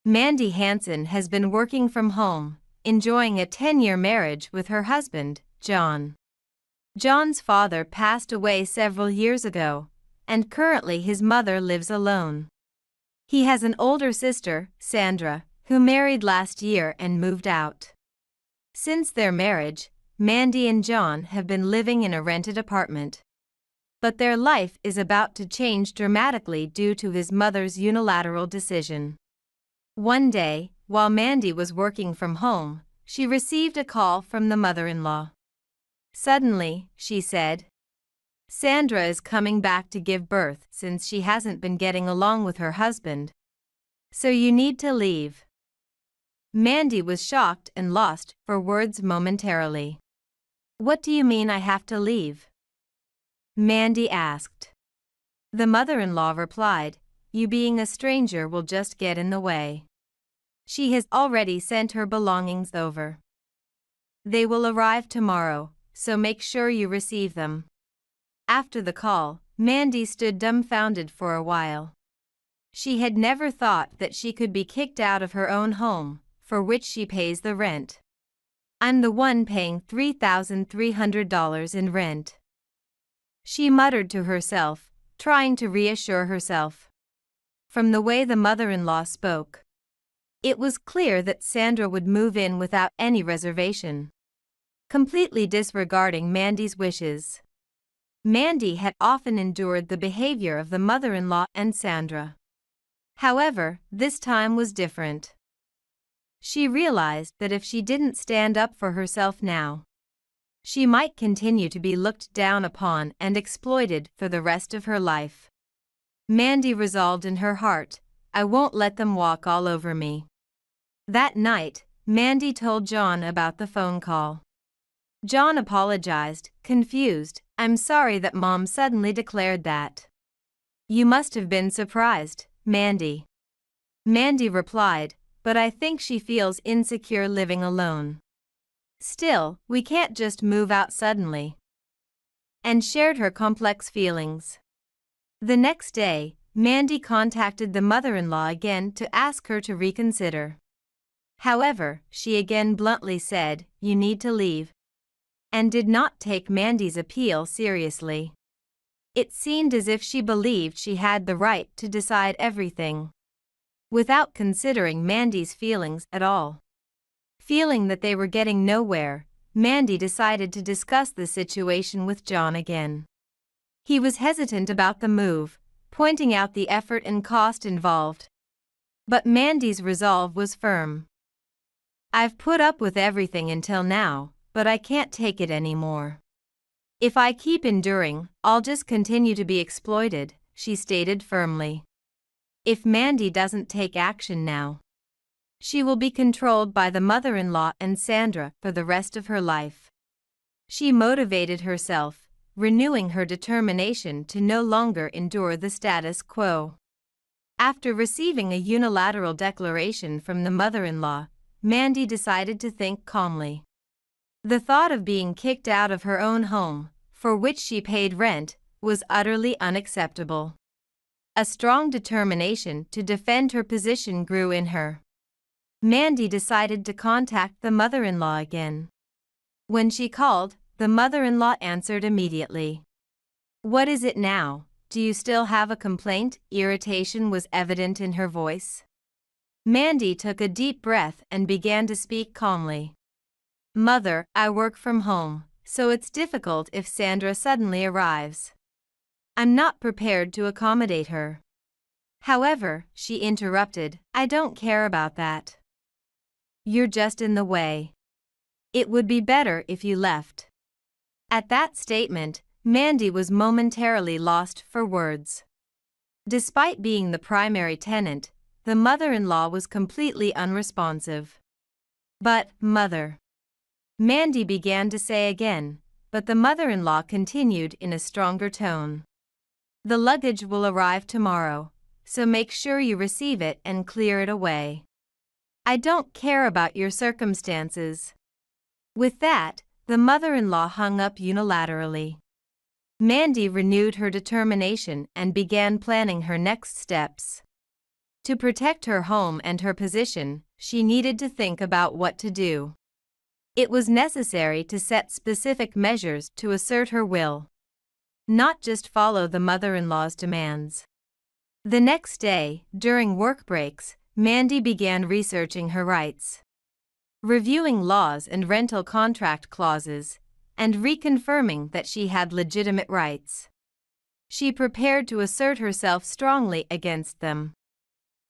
Mandy Hansen has been working from home, enjoying a 10-year marriage with her husband, John. John's father passed away several years ago, and currently his mother lives alone. He has an older sister, Sandra, who married last year and moved out. Since their marriage, Mandy and John have been living in a rented apartment. But their life is about to change dramatically due to his mother's unilateral decision. One day, while Mandy was working from home, she received a call from the mother-in-law. Suddenly, she said, "Sandra is coming back to give birth since she hasn't been getting along with her husband. So you need to leave." Mandy was shocked and lost for words momentarily. "What do you mean I have to leave?" Mandy asked. The mother-in-law replied, "You being a stranger will just get in the way. She has already sent her belongings over. They will arrive tomorrow, so make sure you receive them." After the call, Mandy stood dumbfounded for a while. She had never thought that she could be kicked out of her own home, for which she pays the rent. "I'm the one paying $3,300 in rent," she muttered to herself, trying to reassure herself. From the way the mother-in-law spoke, it was clear that Sandra would move in without any reservation, completely disregarding Mandy's wishes. Mandy had often endured the behavior of the mother-in-law and Sandra. However, this time was different. She realized that if she didn't stand up for herself now, she might continue to be looked down upon and exploited for the rest of her life. Mandy resolved in her heart, "I won't let them walk all over me." That night, Mandy told John about the phone call. John apologized, confused. "I'm sorry that Mom suddenly declared that." "You must have been surprised, Mandy." Mandy replied, "But I think she feels insecure living alone. Still, we can't just move out suddenly," and shared her complex feelings. The next day, Mandy contacted the mother-in-law again to ask her to reconsider. However, she again bluntly said, "You need to leave," and did not take Mandy's appeal seriously. It seemed as if she believed she had the right to decide everything, without considering Mandy's feelings at all. Feeling that they were getting nowhere, Mandy decided to discuss the situation with John again. He was hesitant about the move, pointing out the effort and cost involved. But Mandy's resolve was firm. "I've put up with everything until now, but I can't take it anymore. If I keep enduring, I'll just continue to be exploited," she stated firmly. If Mandy doesn't take action now, she will be controlled by the mother-in-law and Sandra for the rest of her life. She motivated herself, renewing her determination to no longer endure the status quo. After receiving a unilateral declaration from the mother-in-law, Mandy decided to think calmly. The thought of being kicked out of her own home, for which she paid rent, was utterly unacceptable. A strong determination to defend her position grew in her. Mandy decided to contact the mother-in-law again. When she called, the mother-in-law answered immediately. "What is it now? Do you still have a complaint?" Irritation was evident in her voice. Mandy took a deep breath and began to speak calmly. "Mother, I work from home, so it's difficult if Sandra suddenly arrives. I'm not prepared to accommodate her." "However," she interrupted, "I don't care about that. You're just in the way. It would be better if you left." At that statement, Mandy was momentarily lost for words. Despite being the primary tenant, the mother-in-law was completely unresponsive. "But, Mother," Mandy began to say again, but the mother-in-law continued in a stronger tone. "The luggage will arrive tomorrow, so make sure you receive it and clear it away. I don't care about your circumstances." With that, the mother-in-law hung up unilaterally. Mandy renewed her determination and began planning her next steps. To protect her home and her position, she needed to think about what to do. It was necessary to set specific measures to assert her will, not just follow the mother-in-law's demands. The next day, during work breaks, Mandy began researching her rights, reviewing laws and rental contract clauses, and reconfirming that she had legitimate rights. She prepared to assert herself strongly against them,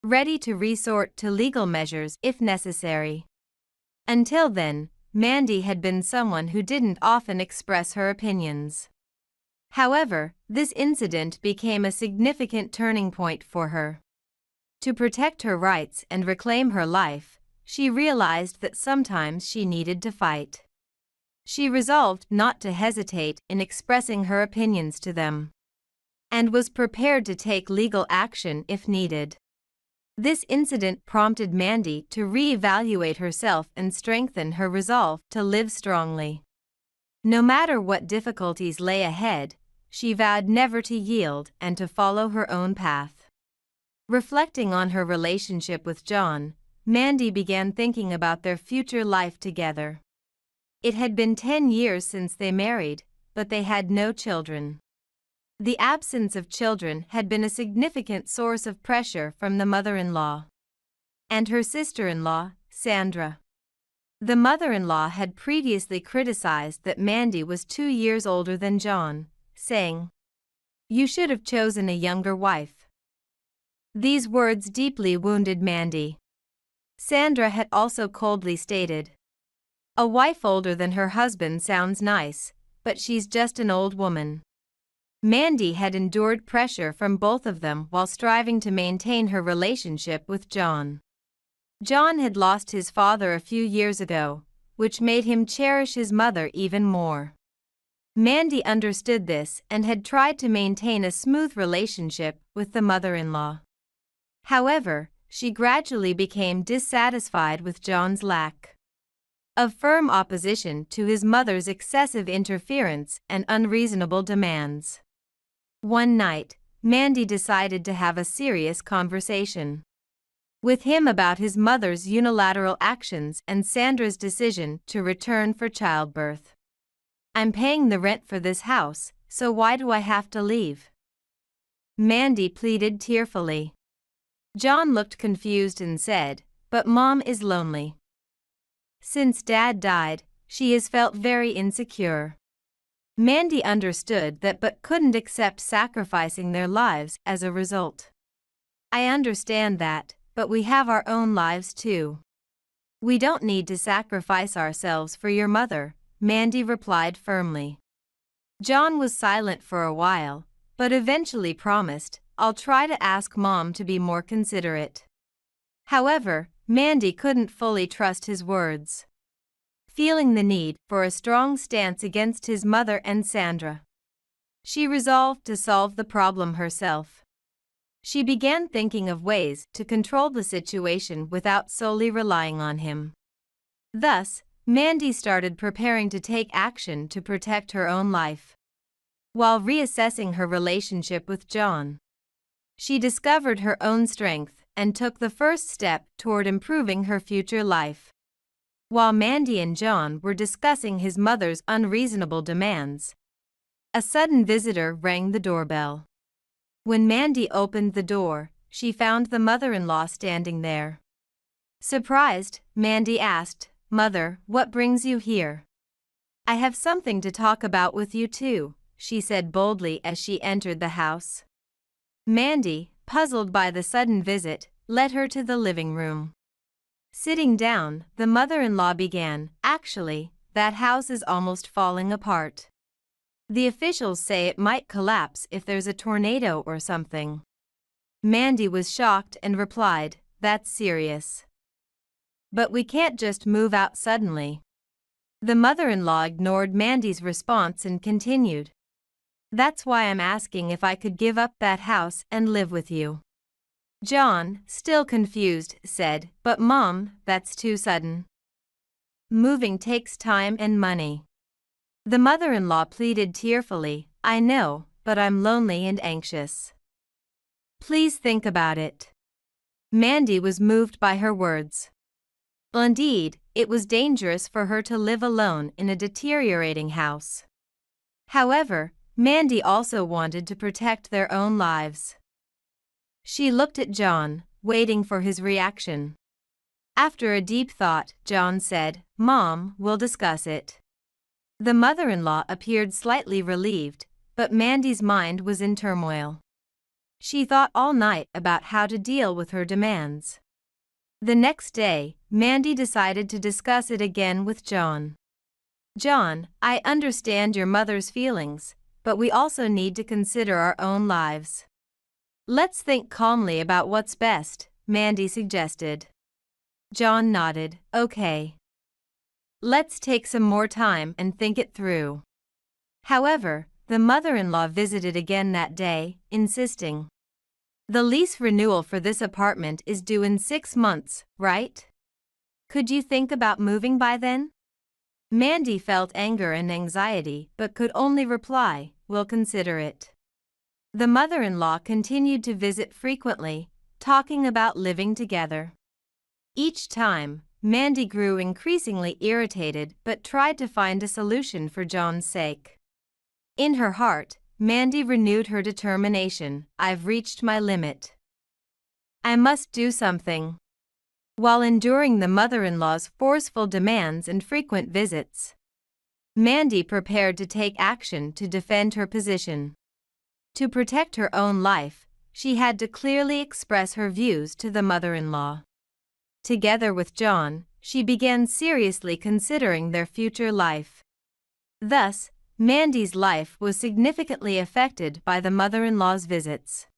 ready to resort to legal measures if necessary. Until then, Mandy had been someone who didn't often express her opinions. However, this incident became a significant turning point for her. To protect her rights and reclaim her life, she realized that sometimes she needed to fight. She resolved not to hesitate in expressing her opinions to them, and was prepared to take legal action if needed. This incident prompted Mandy to re-evaluate herself and strengthen her resolve to live strongly. No matter what difficulties lay ahead, she vowed never to yield and to follow her own path. Reflecting on her relationship with John, Mandy began thinking about their future life together. It had been 10 years since they married, but they had no children. The absence of children had been a significant source of pressure from the mother-in-law and her sister-in-law, Sandra. The mother-in-law had previously criticized that Mandy was 2 years older than John, saying, "You should have chosen a younger wife." These words deeply wounded Mandy. Sandra had also coldly stated, "A wife older than her husband sounds nice, but she's just an old woman." Mandy had endured pressure from both of them while striving to maintain her relationship with John. John had lost his father a few years ago, which made him cherish his mother even more. Mandy understood this and had tried to maintain a smooth relationship with the mother-in-law. However, she gradually became dissatisfied with John's lack of firm opposition to his mother's excessive interference and unreasonable demands. One night, Mandy decided to have a serious conversation with him about his mother's unilateral actions and Sandra's decision to return for childbirth. "I'm paying the rent for this house, so why do I have to leave?" Mandy pleaded tearfully. John looked confused and said, "But Mom is lonely. Since Dad died, she has felt very insecure." Mandy understood that but couldn't accept sacrificing their lives as a result. "I understand that, but we have our own lives too. We don't need to sacrifice ourselves for your mother," Mandy replied firmly. John was silent for a while, but eventually promised, "I'll try to ask Mom to be more considerate." However, Mandy couldn't fully trust his words. Feeling the need for a strong stance against his mother and Sandra, she resolved to solve the problem herself. She began thinking of ways to control the situation without solely relying on him. Thus, Mandy started preparing to take action to protect her own life. While reassessing her relationship with John, she discovered her own strength and took the first step toward improving her future life. While Mandy and John were discussing his mother's unreasonable demands, a sudden visitor rang the doorbell. When Mandy opened the door, she found the mother-in-law standing there. Surprised, Mandy asked, "Mother, what brings you here?" "I have something to talk about with you too," she said boldly as she entered the house. Mandy, puzzled by the sudden visit, led her to the living room. Sitting down, the mother-in-law began, "Actually, that house is almost falling apart. The officials say it might collapse if there's a tornado or something." Mandy was shocked and replied, "That's serious. But we can't just move out suddenly." The mother-in-law ignored Mandy's response and continued, "That's why I'm asking if I could give up that house and live with you." John, still confused, said, "But Mom, that's too sudden. Moving takes time and money." The mother-in-law pleaded tearfully, "I know, but I'm lonely and anxious. Please think about it." Mandy was moved by her words. Indeed, it was dangerous for her to live alone in a deteriorating house. However, Mandy also wanted to protect their own lives. She looked at John, waiting for his reaction. After a deep thought, John said, "Mom, we'll discuss it." The mother-in-law appeared slightly relieved, but Mandy's mind was in turmoil. She thought all night about how to deal with her demands. The next day, Mandy decided to discuss it again with John. "John, I understand your mother's feelings, but we also need to consider our own lives. Let's think calmly about what's best," Mandy suggested. John nodded. "Okay. Let's take some more time and think it through." However, the mother-in-law visited again that day, insisting, "The lease renewal for this apartment is due in 6 months, right? Could you think about moving by then?" Mandy felt anger and anxiety but could only reply, "We'll consider it." The mother-in-law continued to visit frequently, talking about living together. Each time, Mandy grew increasingly irritated but tried to find a solution for John's sake. In her heart, Mandy renewed her determination, "I've reached my limit. I must do something." While enduring the mother-in-law's forceful demands and frequent visits, Mandy prepared to take action to defend her position. To protect her own life, she had to clearly express her views to the mother-in-law. Together with John, she began seriously considering their future life. Thus, Mandy's life was significantly affected by the mother-in-law's visits,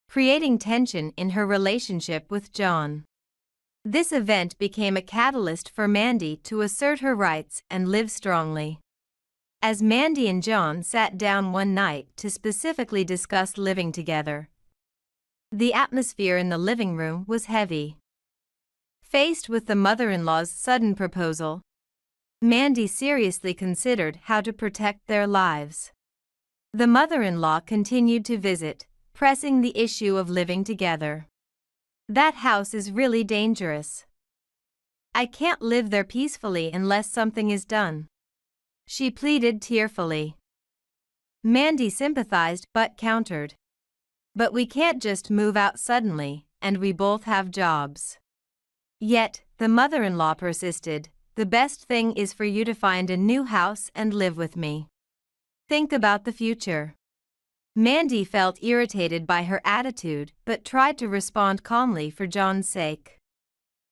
creating tension in her relationship with John. This event became a catalyst for Mandy to assert her rights and live strongly. As Mandy and John sat down one night to specifically discuss living together, the atmosphere in the living room was heavy. Faced with the mother-in-law's sudden proposal, Mandy seriously considered how to protect their lives. The mother-in-law continued to visit, pressing the issue of living together. "That house is really dangerous. I can't live there peacefully unless something is done," she pleaded tearfully. Mandy sympathized but countered, "But we can't just move out suddenly, and we both have jobs." Yet, the mother-in-law persisted, "The best thing is for you to find a new house and live with me. Think about the future." Mandy felt irritated by her attitude but tried to respond calmly for John's sake.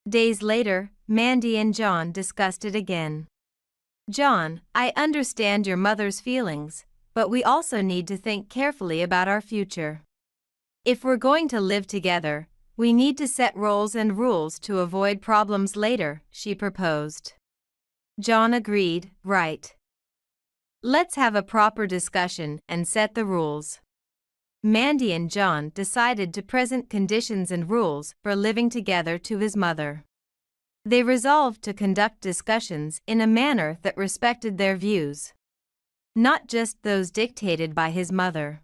Days later, Mandy and John discussed it again. "John, I understand your mother's feelings, but we also need to think carefully about our future. If we're going to live together, we need to set roles and rules to avoid problems later," she proposed. John agreed, "Right. Let's have a proper discussion and set the rules." Mandy and John decided to present conditions and rules for living together to his mother. They resolved to conduct discussions in a manner that respected their views, not just those dictated by his mother.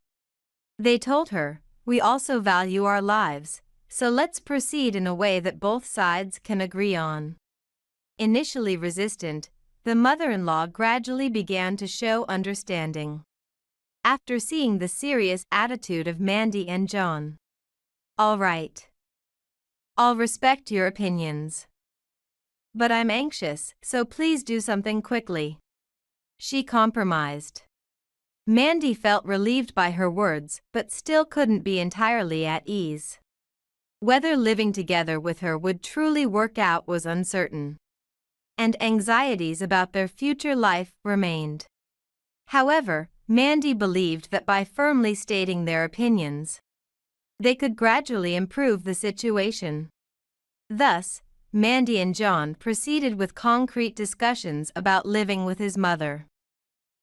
They told her, "We also value our lives, so let's proceed in a way that both sides can agree on." Initially resistant, the mother-in-law gradually began to show understanding. After seeing the serious attitude of Mandy and John, "All right. I'll respect your opinions. But I'm anxious, so please do something quickly," she compromised. Mandy felt relieved by her words but still couldn't be entirely at ease. Whether living together with her would truly work out was uncertain, and anxieties about their future life remained. However, Mandy believed that by firmly stating their opinions, they could gradually improve the situation. Thus, Mandy and John proceeded with concrete discussions about living with his mother.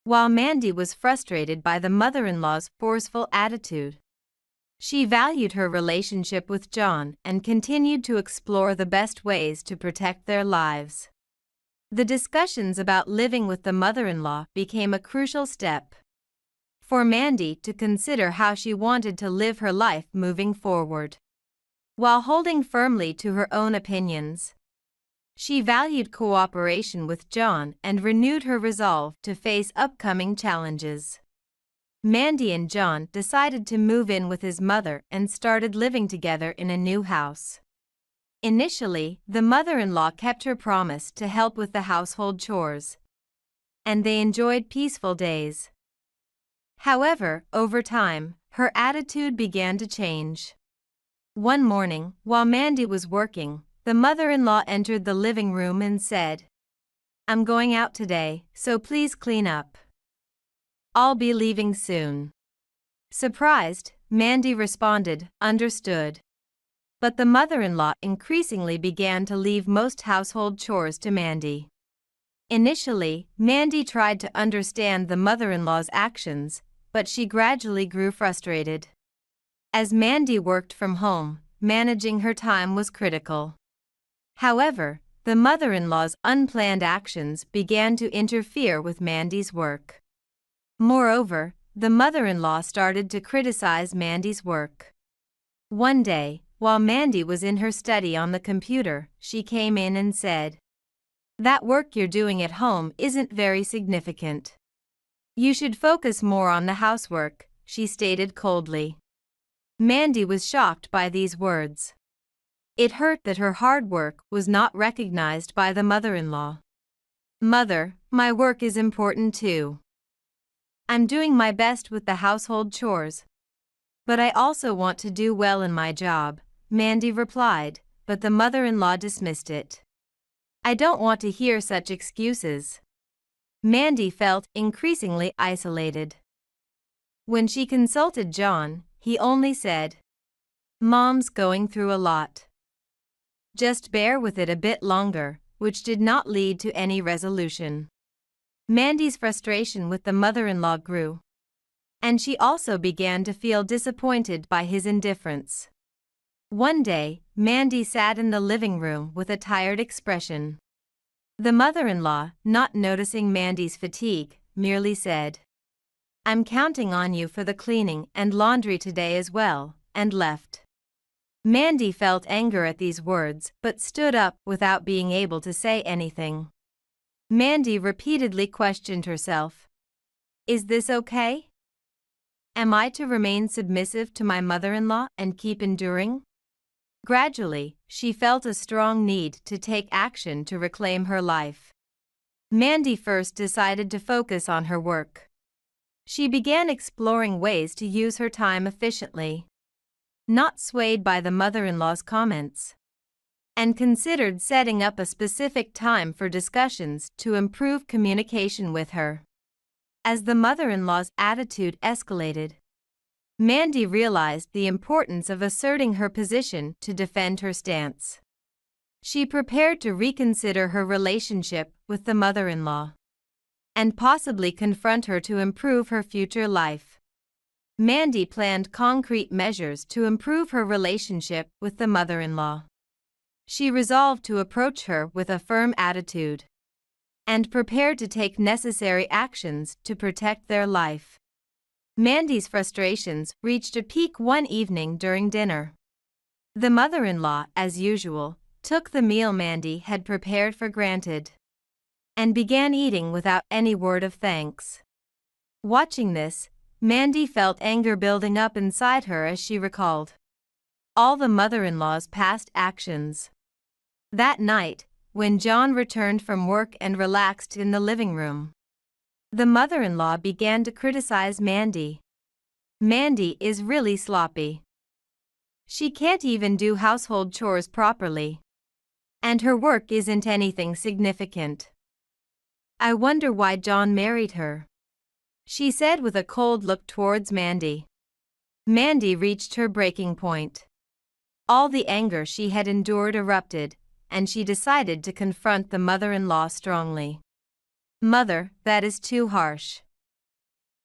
While Mandy was frustrated by the mother-in-law's forceful attitude, she valued her relationship with John and continued to explore the best ways to protect their lives. The discussions about living with the mother-in-law became a crucial step for Mandy to consider how she wanted to live her life moving forward. while holding firmly to her own opinions. She valued cooperation with John and renewed her resolve to face upcoming challenges. Mandy and John decided to move in with his mother and started living together in a new house. Initially, the mother-in-law kept her promise to help with the household chores, and they enjoyed peaceful days. However, over time, her attitude began to change. One morning, while Mandy was working, the mother-in-law entered the living room and said, "I'm going out today, so please clean up. I'll be leaving soon." Surprised, Mandy responded, "Understood." But the mother-in-law increasingly began to leave most household chores to Mandy. Initially, Mandy tried to understand the mother-in-law's actions, but she gradually grew frustrated. As Mandy worked from home, managing her time was critical. However, the mother-in-law's unplanned actions began to interfere with Mandy's work. Moreover, the mother-in-law started to criticize Mandy's work. One day, while Mandy was in her study on the computer, she came in and said, "That work you're doing at home isn't very significant. You should focus more on the housework," she stated coldly. Mandy was shocked by these words. It hurt that her hard work was not recognized by the mother-in-law. "Mother, my work is important too. I'm doing my best with the household chores. But I also want to do well in my job," Mandy replied, but the mother-in-law dismissed it. "I don't want to hear such excuses." Mandy felt increasingly isolated. When she consulted John, he only said, "Mom's going through a lot. Just bear with it a bit longer," which did not lead to any resolution. Mandy's frustration with the mother-in-law grew, and she also began to feel disappointed by his indifference. One day, Mandy sat in the living room with a tired expression. The mother-in-law, not noticing Mandy's fatigue, merely said, "I'm counting on you for the cleaning and laundry today as well," and left. Mandy felt anger at these words but stood up without being able to say anything. Mandy repeatedly questioned herself. Is this okay? Am I to remain submissive to my mother-in-law and keep enduring? Gradually, she felt a strong need to take action to reclaim her life. Mandy first decided to focus on her work. She began exploring ways to use her time efficiently, not swayed by the mother-in-law's comments, and considered setting up a specific time for discussions to improve communication with her. As the mother-in-law's attitude escalated, Mandy realized the importance of asserting her position to defend her stance. She prepared to reconsider her relationship with the mother-in-law and possibly confront her to improve her future life. Mandy planned concrete measures to improve her relationship with the mother-in-law. She resolved to approach her with a firm attitude and prepared to take necessary actions to protect their life. Mandy's frustrations reached a peak one evening during dinner. The mother-in-law, as usual, took the meal Mandy had prepared for granted and began eating without any word of thanks. Watching this, Mandy felt anger building up inside her as she recalled all the mother-in-law's past actions. That night, when John returned from work and relaxed in the living room, the mother-in-law began to criticize Mandy. "Mandy is really sloppy. She can't even do household chores properly. And her work isn't anything significant. I wonder why John married her," she said with a cold look towards Mandy. Mandy reached her breaking point. All the anger she had endured erupted, and she decided to confront the mother-in-law strongly. "Mother, that is too harsh.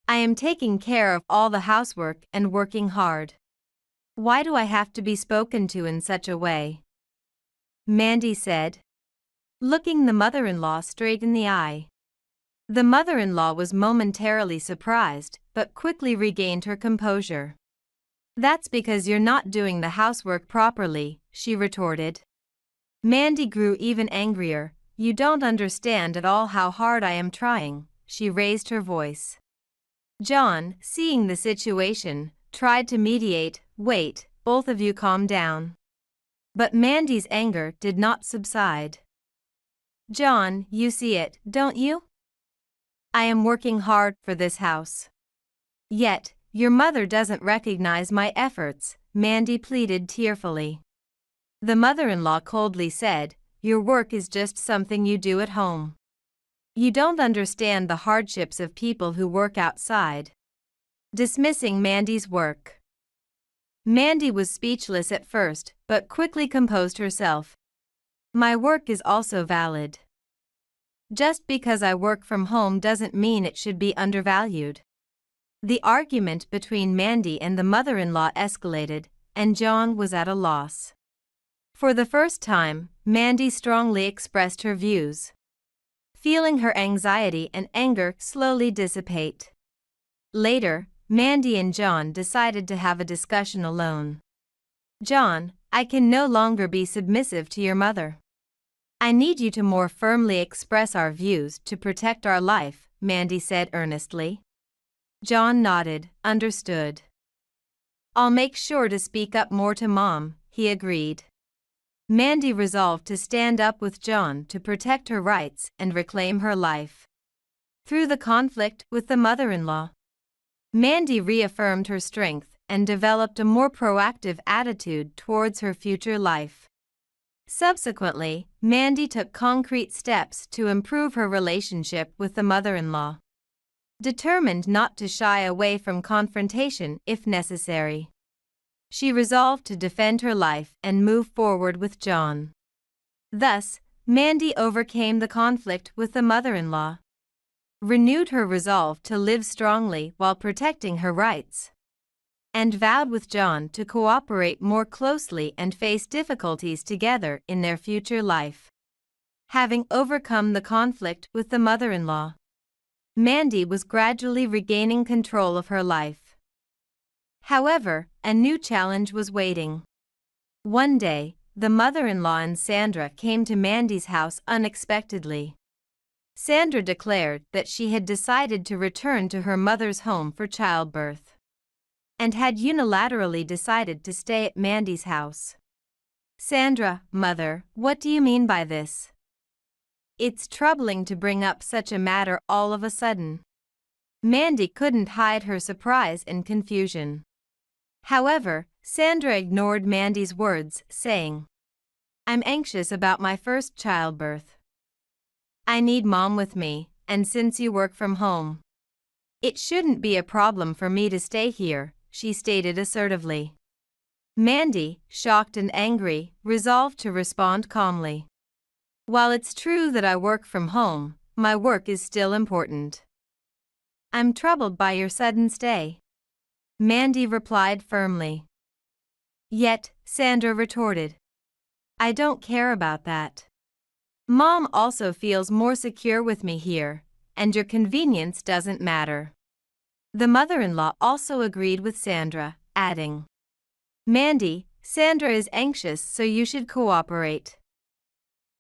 I am taking care of all the housework and working hard. Why do I have to be spoken to in such a way?" Mandy said, looking the mother-in-law straight in the eye. The mother-in-law was momentarily surprised but quickly regained her composure. That's because you're not doing the housework properly, she retorted. Mandy grew even angrier. You don't understand at all how hard I am trying, she raised her voice. John, seeing the situation, tried to mediate. Wait, both of you calm down. But Mandy's anger did not subside. John, you see it, don't you? I am working hard for this house. Yet, your mother doesn't recognize my efforts, Mandy pleaded tearfully. The mother-in-law coldly said, your work is just something you do at home. You don't understand the hardships of people who work outside. Dismissing Mandy's work. Mandy was speechless at first, but quickly composed herself. My work is also valid. Just because I work from home doesn't mean it should be undervalued. The argument between Mandy and the mother-in-law escalated, and John was at a loss. For the first time, Mandy strongly expressed her views. Feeling her anxiety and anger slowly dissipate. Later, Mandy and John decided to have a discussion alone. John, I can no longer be submissive to your mother. I need you to more firmly express our views to protect our life, Mandy said earnestly. John nodded, understood. I'll make sure to speak up more to Mom, he agreed. Mandy resolved to stand up with John to protect her rights and reclaim her life. Through the conflict with the mother-in-law, Mandy reaffirmed her strength and developed a more proactive attitude towards her future life. Subsequently, Mandy took concrete steps to improve her relationship with the mother-in-law. Determined not to shy away from confrontation if necessary, she resolved to defend her life and move forward with John. Thus, Mandy overcame the conflict with the mother-in-law, renewed her resolve to live strongly while protecting her rights, and vowed with John to cooperate more closely and face difficulties together in their future life. Having overcome the conflict with the mother-in-law, Mandy was gradually regaining control of her life. However, a new challenge was waiting. One day, the mother-in-law and Sandra came to Mandy's house unexpectedly. Sandra declared that she had decided to return to her mother's home for childbirth, and had unilaterally decided to stay at Mandy's house. Sandra, Mother, what do you mean by this? It's troubling to bring up such a matter all of a sudden. Mandy couldn't hide her surprise and confusion. However, Sandra ignored Mandy's words, saying, I'm anxious about my first childbirth. I need Mom with me, and since you work from home, it shouldn't be a problem for me to stay here, she stated assertively. Mandy, shocked and angry, resolved to respond calmly. While it's true that I work from home, my work is still important. I'm troubled by your sudden stay, Mandy replied firmly. Yet, Sandra retorted, I don't care about that. Mom also feels more secure with me here, and your convenience doesn't matter. The mother-in-law also agreed with Sandra, adding, Mandy, Sandra is anxious, so you should cooperate.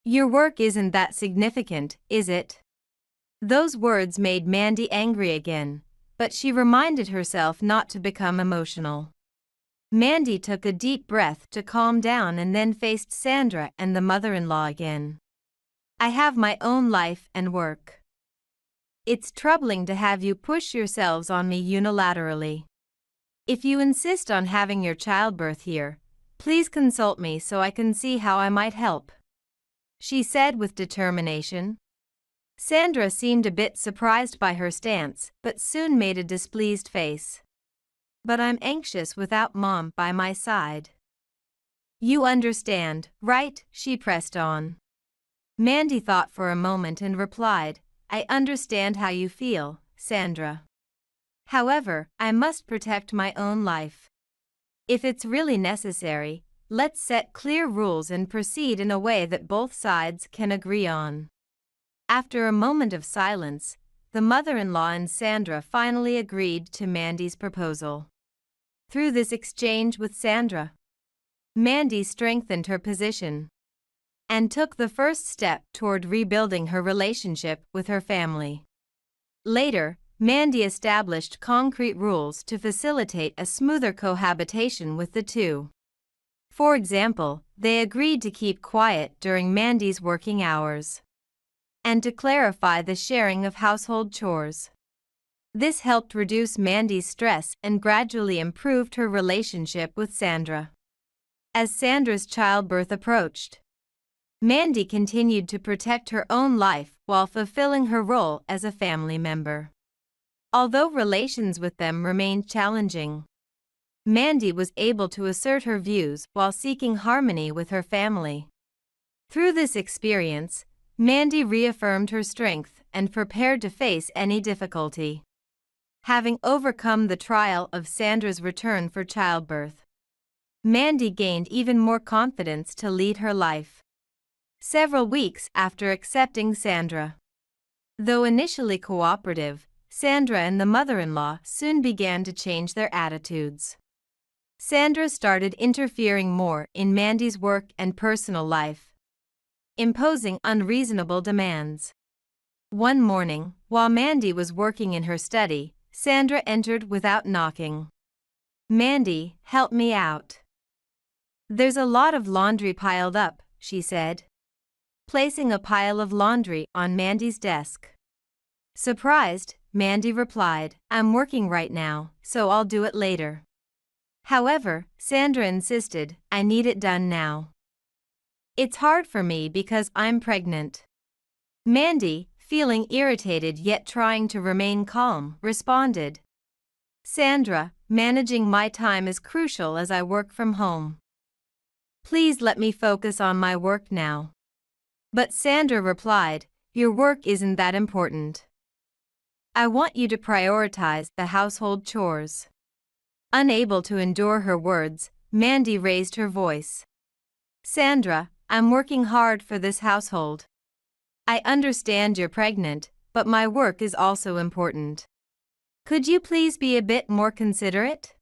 Your work isn't that significant, is it? Those words made Mandy angry again, but she reminded herself not to become emotional. Mandy took a deep breath to calm down and then faced Sandra and the mother-in-law again. I have my own life and work. It's troubling to have you push yourselves on me unilaterally. If you insist on having your childbirth here, please consult me so I can see how I might help, she said with determination. Sandra seemed a bit surprised by her stance, but soon made a displeased face. But I'm anxious without Mom by my side. You understand, right? She pressed on. Mandy thought for a moment and replied, I understand how you feel, Sandra. However, I must protect my own life. If it's really necessary, let's set clear rules and proceed in a way that both sides can agree on. After a moment of silence, the mother-in-law and Sandra finally agreed to Mandy's proposal. Through this exchange with Sandra, Mandy strengthened her position and took the first step toward rebuilding her relationship with her family. Later, Mandy established concrete rules to facilitate a smoother cohabitation with the two. For example, they agreed to keep quiet during Mandy's working hours and to clarify the sharing of household chores. This helped reduce Mandy's stress and gradually improved her relationship with Sandra. As Sandra's childbirth approached, Mandy continued to protect her own life while fulfilling her role as a family member. Although relations with them remained challenging, Mandy was able to assert her views while seeking harmony with her family. Through this experience, Mandy reaffirmed her strength and prepared to face any difficulty. Having overcome the trial of Sandra's return for childbirth, Mandy gained even more confidence to lead her life. Several weeks after accepting Sandra, though initially cooperative, Sandra and the mother-in-law soon began to change their attitudes. Sandra started interfering more in Mandy's work and personal life, imposing unreasonable demands. One morning, while Mandy was working in her study, Sandra entered without knocking. "Mandy, help me out. There's a lot of laundry piled up," she said, placing a pile of laundry on Mandy's desk. Surprised, Mandy replied, "I'm working right now, so I'll do it later." However, Sandra insisted, "I need it done now. It's hard for me because I'm pregnant." Mandy, feeling irritated yet trying to remain calm, responded, "Sandra, managing my time is crucial as I work from home. Please let me focus on my work now." But Sandra replied, "Your work isn't that important. I want you to prioritize the household chores." Unable to endure her words, Mandy raised her voice. "Sandra, I'm working hard for this household. I understand you're pregnant, but my work is also important. Could you please be a bit more considerate?"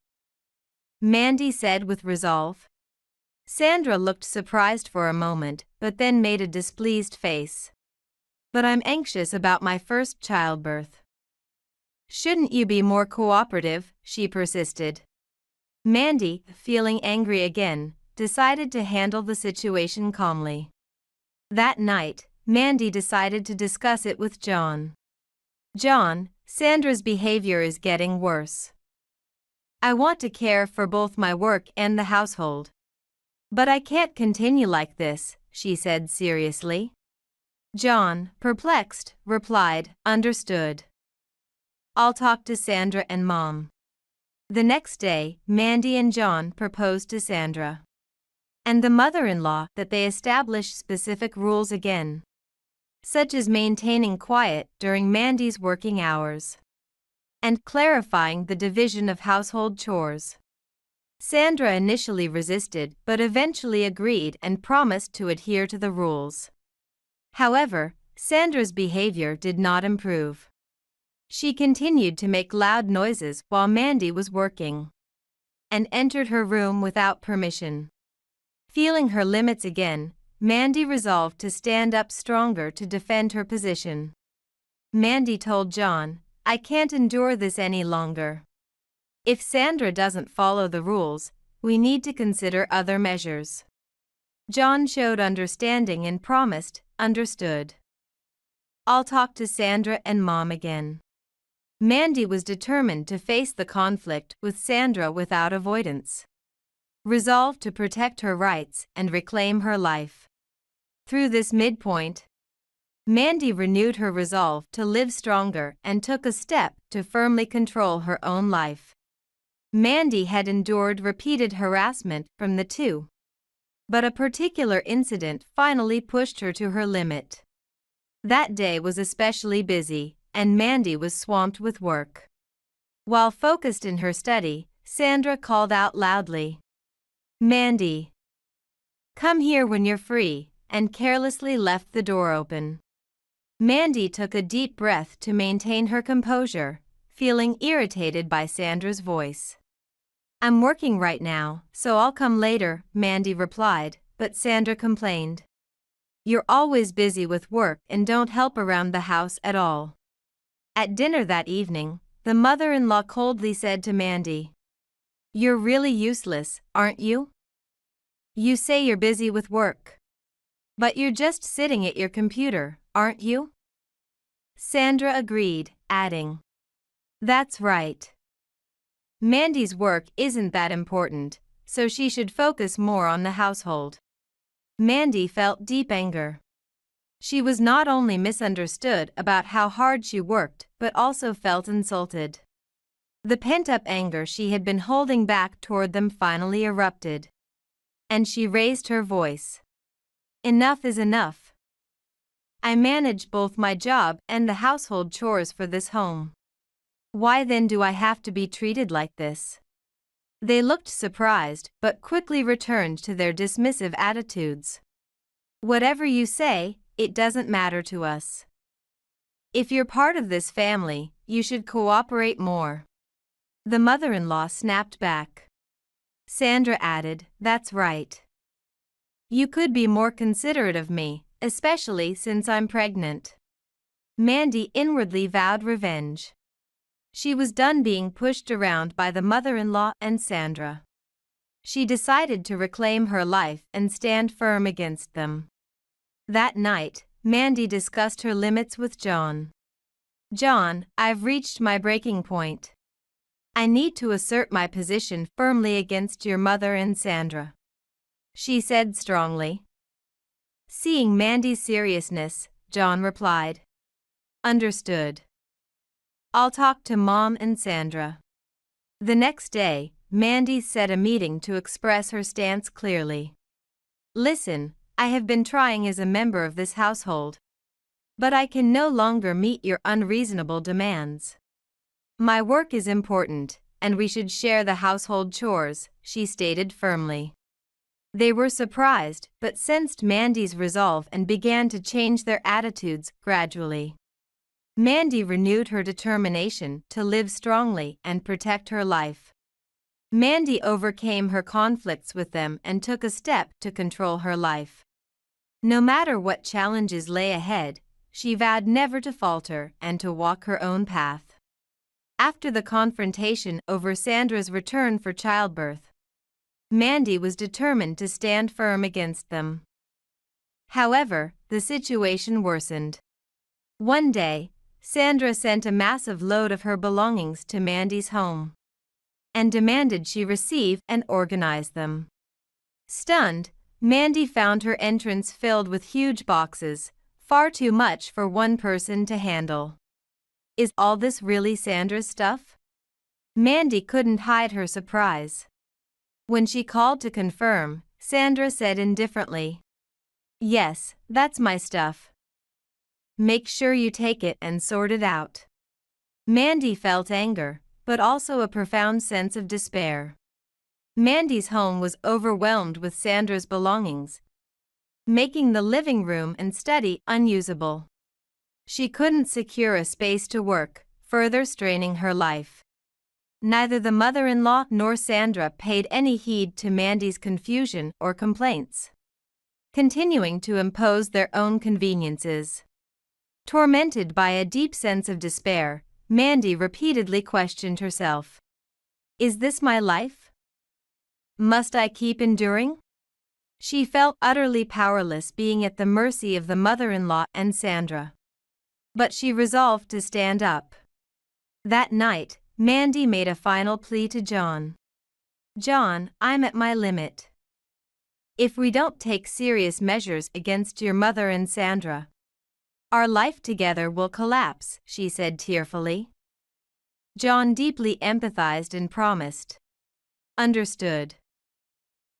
Mandy said with resolve. Sandra looked surprised for a moment, but then made a displeased face. "But I'm anxious about my first childbirth." "Shouldn't you be more cooperative?" she persisted. Mandy, feeling angry again, decided to handle the situation calmly. That night, Mandy decided to discuss it with John. "John, Sandra's behavior is getting worse. I want to care for both my work and the household. But I can't continue like this," she said seriously. John, perplexed, replied, "Understood. I'll talk to Sandra and Mom." The next day, Mandy and John proposed to Sandra and the mother-in-law that they establish specific rules again, such as maintaining quiet during Mandy's working hours and clarifying the division of household chores. Sandra initially resisted but eventually agreed and promised to adhere to the rules. However, Sandra's behavior did not improve. She continued to make loud noises while Mandy was working and entered her room without permission. Feeling her limits again, Mandy resolved to stand up stronger to defend her position. Mandy told John, "I can't endure this any longer. If Sandra doesn't follow the rules, we need to consider other measures." John showed understanding and promised, "Understood. I'll talk to Sandra and Mom again." Mandy was determined to face the conflict with Sandra without avoidance, resolved to protect her rights and reclaim her life. Through this midpoint, Mandy renewed her resolve to live stronger and took a step to firmly control her own life. Mandy had endured repeated harassment from the two, but a particular incident finally pushed her to her limit. That day was especially busy, and Mandy was swamped with work. While focused in her study, Sandra called out loudly, "Mandy, come here when you're free," and carelessly left the door open. Mandy took a deep breath to maintain her composure, feeling irritated by Sandra's voice. I'm working right now, so I'll come later, Mandy replied, but Sandra complained. You're always busy with work and don't help around the house at all. At dinner that evening, the mother-in-law coldly said to Mandy, You're really useless, aren't you? You say you're busy with work. But you're just sitting at your computer, aren't you? Sandra agreed, adding, That's right. Mandy's work isn't that important, so she should focus more on the household. Mandy felt deep anger. She was not only misunderstood about how hard she worked but also felt insulted. The pent-up anger she had been holding back toward them finally erupted. And she raised her voice. Enough is enough. I manage both my job and the household chores for this home. Why then do I have to be treated like this? They looked surprised but quickly returned to their dismissive attitudes. Whatever you say, it doesn't matter to us. If you're part of this family, you should cooperate more. The mother-in-law snapped back. Sandra added, That's right. You could be more considerate of me, especially since I'm pregnant. Mandy inwardly vowed revenge. She was done being pushed around by the mother-in-law and Sandra. She decided to reclaim her life and stand firm against them. That night, Mandy discussed her limits with John. John, I've reached my breaking point. I need to assert my position firmly against your mother and Sandra, she said strongly. Seeing Mandy's seriousness, John replied, Understood. I'll talk to Mom and Sandra. The next day, Mandy set a meeting to express her stance clearly. Listen, I have been trying as a member of this household. But I can no longer meet your unreasonable demands. My work is important, and we should share the household chores, she stated firmly. They were surprised but sensed Mandy's resolve and began to change their attitudes gradually. Mandy renewed her determination to live strongly and protect her life. Mandy overcame her conflicts with them and took a step to control her life. No matter what challenges lay ahead, she vowed never to falter and to walk her own path. After the confrontation over Sandra's return for childbirth, Mandy was determined to stand firm against them. However, the situation worsened. One day, Sandra sent a massive load of her belongings to Mandy's home and demanded she receive and organize them. Stunned, Mandy found her entrance filled with huge boxes, far too much for one person to handle. Is all this really Sandra's stuff? Mandy couldn't hide her surprise. When she called to confirm, Sandra said indifferently, Yes, that's my stuff. Make sure you take it and sort it out. Mandy felt anger, but also a profound sense of despair. Mandy's home was overwhelmed with Sandra's belongings, making the living room and study unusable. She couldn't secure a space to work, further straining her life. Neither the mother-in-law nor Sandra paid any heed to Mandy's confusion or complaints, continuing to impose their own conveniences. Tormented by a deep sense of despair, Mandy repeatedly questioned herself. Is this my life? Must I keep enduring? She felt utterly powerless, being at the mercy of the mother-in-law and Sandra. But she resolved to stand up. That night, Mandy made a final plea to John. John, I'm at my limit. If we don't take serious measures against your mother and Sandra, our life together will collapse, she said tearfully. John deeply empathized and promised. Understood.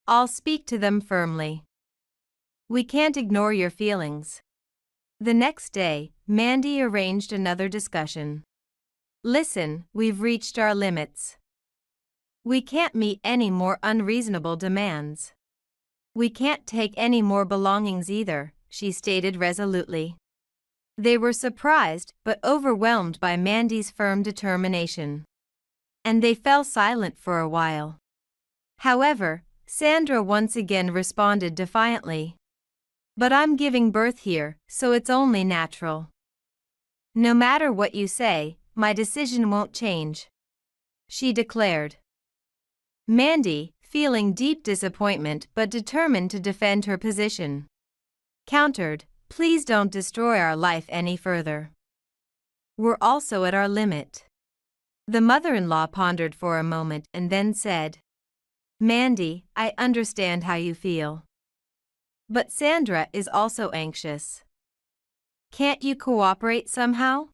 I'll speak to them firmly. We can't ignore your feelings. The next day, Mandy arranged another discussion. Listen, we've reached our limits. We can't meet any more unreasonable demands. We can't take any more belongings either, she stated resolutely. They were surprised but overwhelmed by Mandy's firm determination. And they fell silent for a while. However, Sandra once again responded defiantly. But I'm giving birth here, so it's only natural. No matter what you say, my decision won't change, she declared. Mandy, feeling deep disappointment but determined to defend her position, countered, "Please don't destroy our life any further. We're also at our limit." The mother-in-law pondered for a moment and then said, "Mandy, I understand how you feel. But Sandra is also anxious. Can't you cooperate somehow?"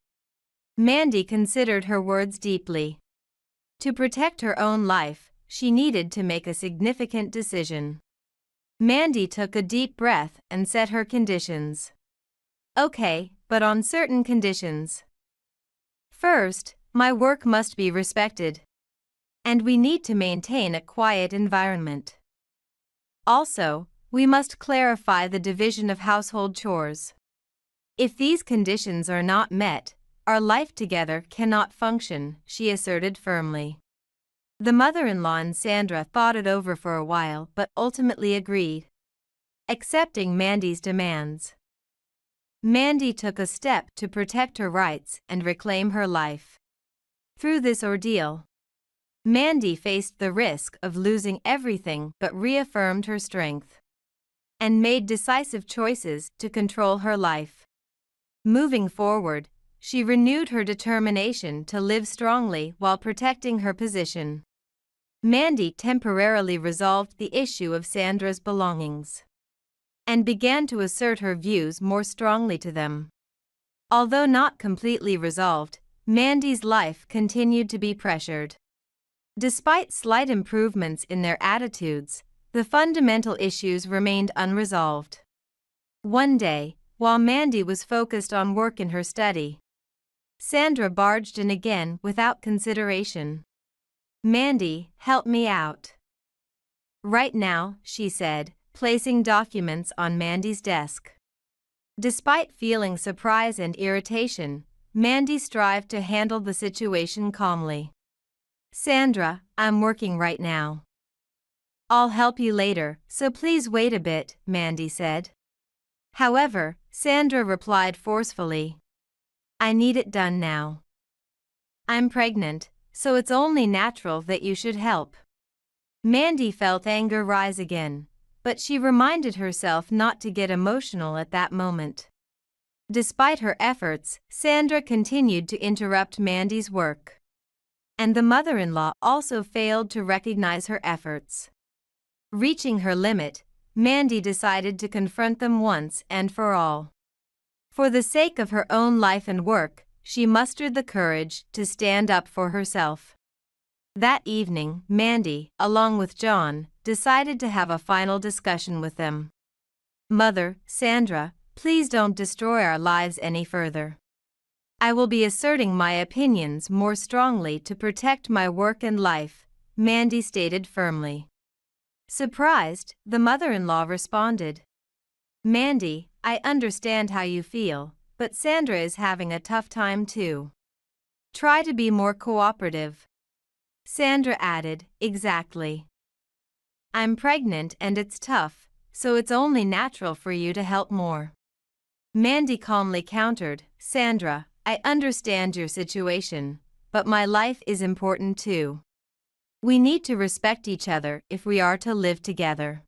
Mandy considered her words deeply. To protect her own life, she needed to make a significant decision. Mandy took a deep breath and set her conditions. "Okay, but on certain conditions. First, my work must be respected. And we need to maintain a quiet environment. Also, we must clarify the division of household chores. If these conditions are not met, our life together cannot function," she asserted firmly. The mother-in-law and Sandra thought it over for a while but ultimately agreed, accepting Mandy's demands. Mandy took a step to protect her rights and reclaim her life. Through this ordeal, Mandy faced the risk of losing everything but reaffirmed her strength and made decisive choices to control her life. Moving forward, she renewed her determination to live strongly while protecting her position. Mandy temporarily resolved the issue of Sandra's belongings and began to assert her views more strongly to them. Although not completely resolved, Mandy's life continued to be pressured. Despite slight improvements in their attitudes, the fundamental issues remained unresolved. One day, while Mandy was focused on work in her study, Sandra barged in again without consideration. "Mandy, help me out." "Right now," she said, placing documents on Mandy's desk. Despite feeling surprise and irritation, Mandy strived to handle the situation calmly. "Sandra, I'm working right now. I'll help you later, so please wait a bit," Mandy said. However, Sandra replied forcefully, "I need it done now. I'm pregnant, so it's only natural that you should help." Mandy felt anger rise again, but she reminded herself not to get emotional at that moment. Despite her efforts, Sandra continued to interrupt Mandy's work, and the mother-in-law also failed to recognize her efforts. Reaching her limit, Mandy decided to confront them once and for all. For the sake of her own life and work, she mustered the courage to stand up for herself. That evening, Mandy, along with John, decided to have a final discussion with them. "Mother, Sandra, please don't destroy our lives any further. I will be asserting my opinions more strongly to protect my work and life," Mandy stated firmly. Surprised, the mother-in-law responded, "Mandy, I understand how you feel, but Sandra is having a tough time too. Try to be more cooperative." Sandra added, "Exactly. I'm pregnant and it's tough, so it's only natural for you to help more." Mandy calmly countered, "Sandra, I understand your situation, but my life is important too. We need to respect each other if we are to live together.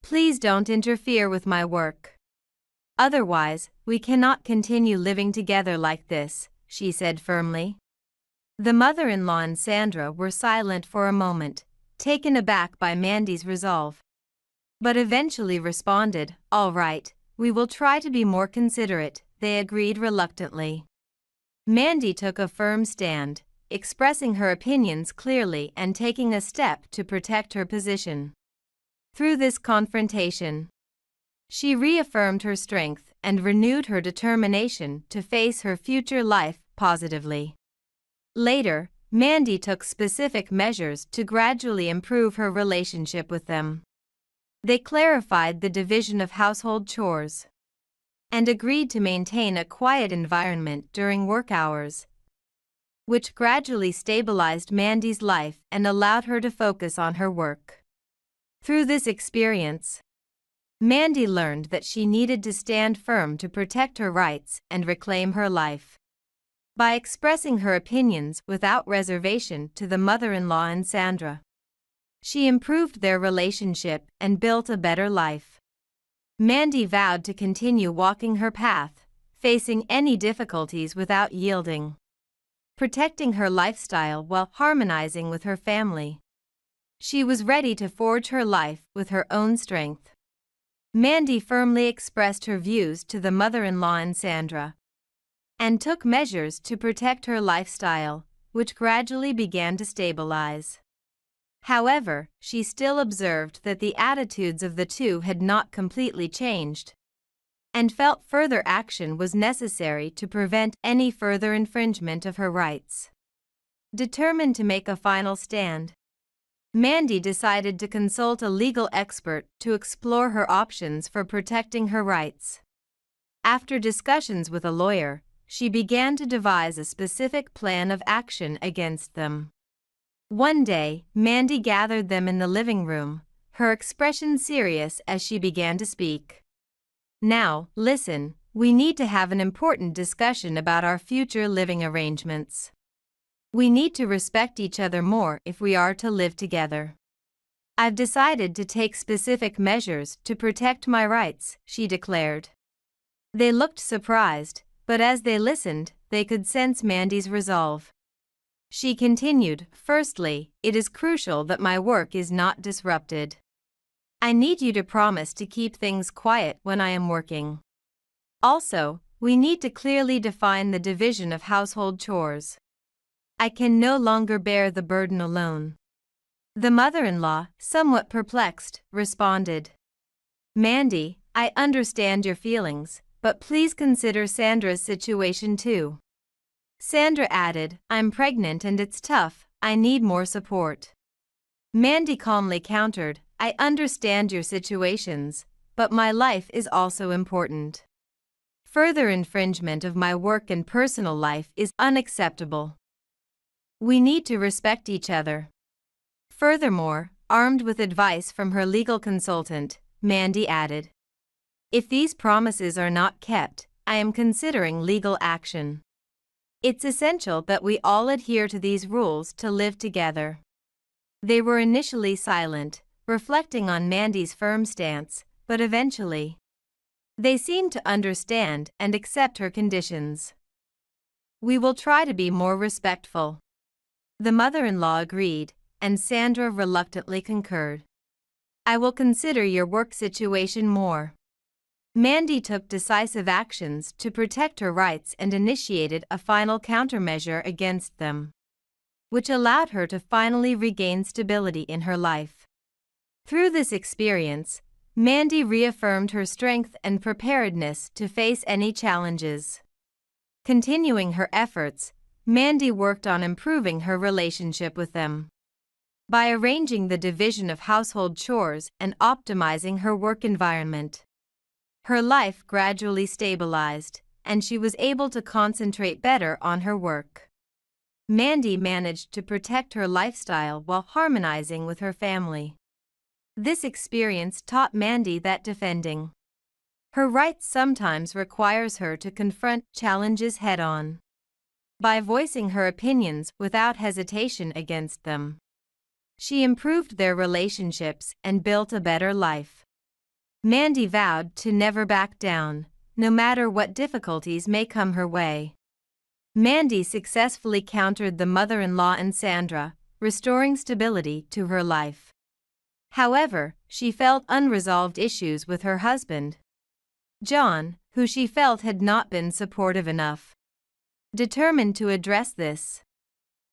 Please don't interfere with my work. Otherwise, we cannot continue living together like this," she said firmly. The mother-in-law and Sandra were silent for a moment, taken aback by Mandy's resolve, but eventually responded, "All right, we will try to be more considerate," they agreed reluctantly. Mandy took a firm stand, expressing her opinions clearly and taking a step to protect her position. Through this confrontation, she reaffirmed her strength and renewed her determination to face her future life positively. Later, Mandy took specific measures to gradually improve her relationship with them. They clarified the division of household chores and agreed to maintain a quiet environment during work hours. which gradually stabilized Mandy's life and allowed her to focus on her work. Through this experience, Mandy learned that she needed to stand firm to protect her rights and reclaim her life. By expressing her opinions without reservation to the mother-in-law and Sandra, she improved their relationship and built a better life. Mandy vowed to continue walking her path, facing any difficulties without yielding, protecting her lifestyle while harmonizing with her family. She was ready to forge her life with her own strength. Mandy firmly expressed her views to the mother-in-law and Sandra, and took measures to protect her lifestyle, which gradually began to stabilize. However, she still observed that the attitudes of the two had not completely changed, and felt further action was necessary to prevent any further infringement of her rights. Determined to make a final stand, Mandy decided to consult a legal expert to explore her options for protecting her rights. After discussions with a lawyer, she began to devise a specific plan of action against them. One day, Mandy gathered them in the living room, her expression serious as she began to speak. "Now, listen, we need to have an important discussion about our future living arrangements. We need to respect each other more if we are to live together. I've decided to take specific measures to protect my rights," she declared. They looked surprised, but as they listened, they could sense Mandy's resolve. She continued, "Firstly, it is crucial that my work is not disrupted. I need you to promise to keep things quiet when I am working. Also, we need to clearly define the division of household chores. I can no longer bear the burden alone." The mother-in-law, somewhat perplexed, responded, "Mandy, I understand your feelings, but please consider Sandra's situation too." Sandra added, "I'm pregnant and it's tough, I need more support." Mandy calmly countered, "I understand your situations, but my life is also important. Further infringement of my work and personal life is unacceptable. We need to respect each other." Furthermore, armed with advice from her legal consultant, Mandy added, "If these promises are not kept, I am considering legal action. It's essential that we all adhere to these rules to live together." They were initially silent, reflecting on Mandy's firm stance, but eventually, they seemed to understand and accept her conditions. "We will try to be more respectful." The mother-in-law agreed, and Sandra reluctantly concurred. "I will consider your work situation more." Mandy took decisive actions to protect her rights and initiated a final countermeasure against them, which allowed her to finally regain stability in her life. Through this experience, Mandy reaffirmed her strength and preparedness to face any challenges. Continuing her efforts, Mandy worked on improving her relationship with them. By arranging the division of household chores and optimizing her work environment, her life gradually stabilized, and she was able to concentrate better on her work. Mandy managed to protect her lifestyle while harmonizing with her family. This experience taught Mandy that defending her rights sometimes requires her to confront challenges head-on. By voicing her opinions without hesitation against them, she improved their relationships and built a better life. Mandy vowed to never back down, no matter what difficulties may come her way. Mandy successfully countered the mother-in-law and Sandra, restoring stability to her life. However, she felt unresolved issues with her husband, John, who she felt had not been supportive enough. Determined to address this,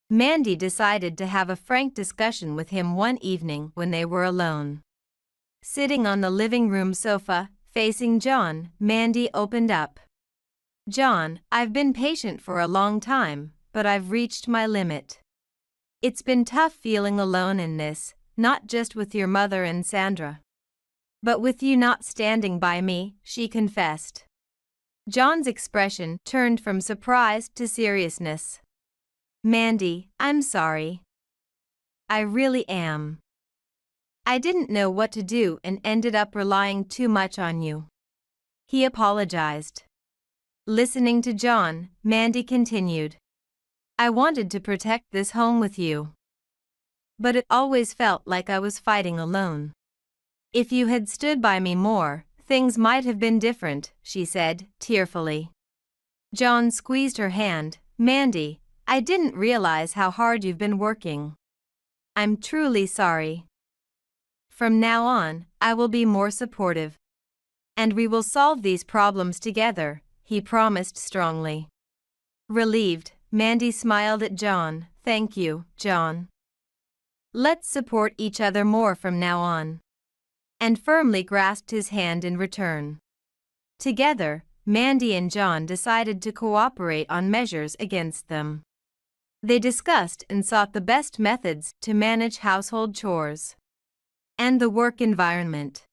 Mandy decided to have a frank discussion with him one evening when they were alone. Sitting on the living room sofa, facing John, Mandy opened up. "John, I've been patient for a long time, but I've reached my limit. It's been tough feeling alone in this, not just with your mother and Sandra, but with you not standing by me," she confessed. John's expression turned from surprise to seriousness. Mandy, I'm sorry. I really am. I didn't know what to do and ended up relying too much on you. He apologized. Listening to John, Mandy continued. I wanted to protect this home with you. But it always felt like I was fighting alone. If you had stood by me more, things might have been different, she said, tearfully. John squeezed her hand. Mandy, I didn't realize how hard you've been working. I'm truly sorry. From now on, I will be more supportive. And we will solve these problems together, he promised strongly. Relieved, Mandy smiled at John. Thank you, John. Let's support each other more from now on. And firmly grasped his hand in return. Together, Mandy and John decided to cooperate on measures against them. They discussed and sought the best methods to manage household chores and the work environment.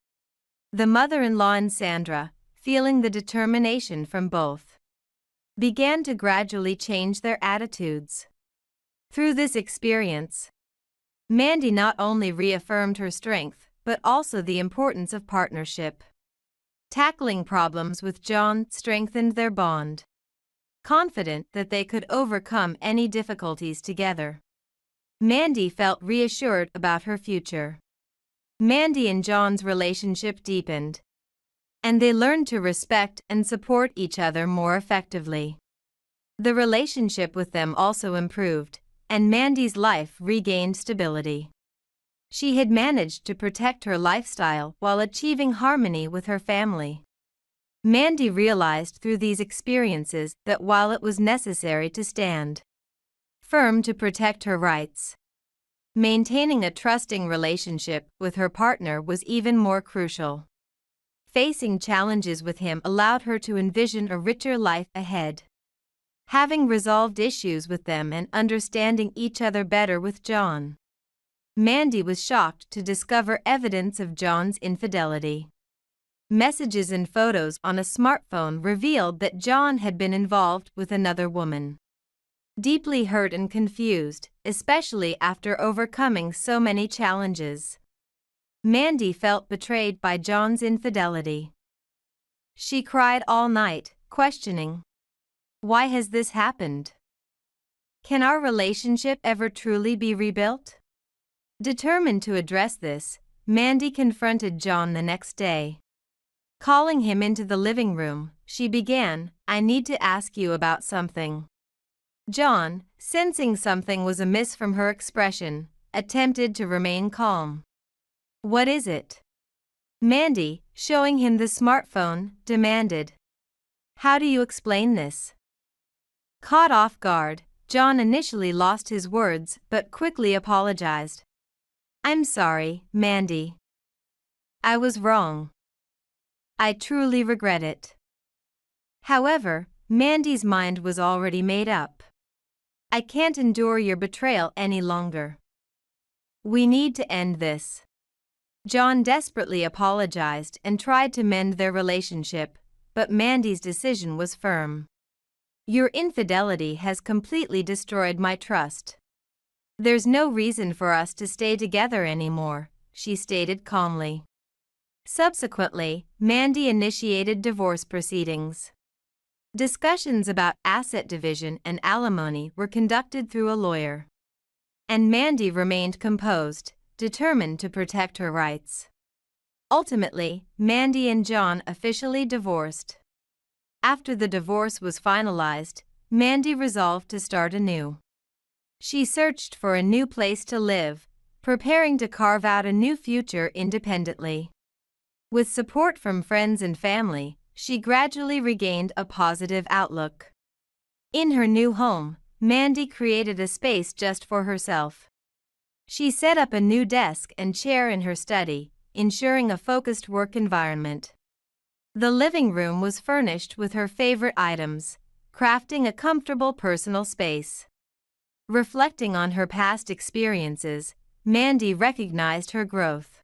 The mother-in-law and Sandra, feeling the determination from both, began to gradually change their attitudes. Through this experience, Mandy not only reaffirmed her strength, but also the importance of partnership. Tackling problems with John strengthened their bond, confident that they could overcome any difficulties together. Mandy felt reassured about her future. Mandy and John's relationship deepened, and they learned to respect and support each other more effectively. The relationship with them also improved, and Mandy's life regained stability. She had managed to protect her lifestyle while achieving harmony with her family. Mandy realized through these experiences that while it was necessary to stand firm to protect her rights, maintaining a trusting relationship with her partner was even more crucial. Facing challenges with him allowed her to envision a richer life ahead. Having resolved issues with them and understanding each other better with John, Mandy was shocked to discover evidence of John's infidelity. Messages and photos on a smartphone revealed that John had been involved with another woman. Deeply hurt and confused, especially after overcoming so many challenges, Mandy felt betrayed by John's infidelity. She cried all night, questioning, why has this happened? Can our relationship ever truly be rebuilt? Determined to address this, Mandy confronted John the next day. Calling him into the living room, she began, I need to ask you about something. John, sensing something was amiss from her expression, attempted to remain calm. What is it? Mandy, showing him the smartphone, demanded. How do you explain this? Caught off guard, John initially lost his words but quickly apologized. I'm sorry, Mandy. I was wrong. I truly regret it. However, Mandy's mind was already made up. I can't endure your betrayal any longer. We need to end this. John desperately apologized and tried to mend their relationship, but Mandy's decision was firm. Your infidelity has completely destroyed my trust. There's no reason for us to stay together anymore, she stated calmly. Subsequently, Mandy initiated divorce proceedings. Discussions about asset division and alimony were conducted through a lawyer. And Mandy remained composed, determined to protect her rights. Ultimately, Mandy and John officially divorced. After the divorce was finalized, Mandy resolved to start anew. She searched for a new place to live, preparing to carve out a new future independently. With support from friends and family, she gradually regained a positive outlook. In her new home, Mandy created a space just for herself. She set up a new desk and chair in her study, ensuring a focused work environment. The living room was furnished with her favorite items, crafting a comfortable personal space. Reflecting on her past experiences, Mandy recognized her growth.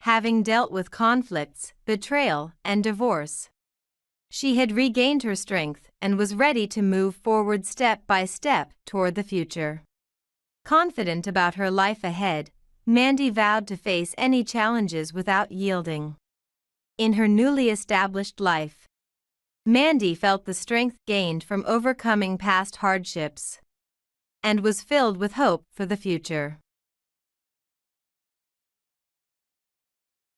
Having dealt with conflicts, betrayal, and divorce, She had regained her strength and was ready to move forward step by step toward the future. Confident about her life ahead, Mandy vowed to face any challenges without yielding. In her newly established life, Mandy felt the strength gained from overcoming past hardships and was filled with hope for the future.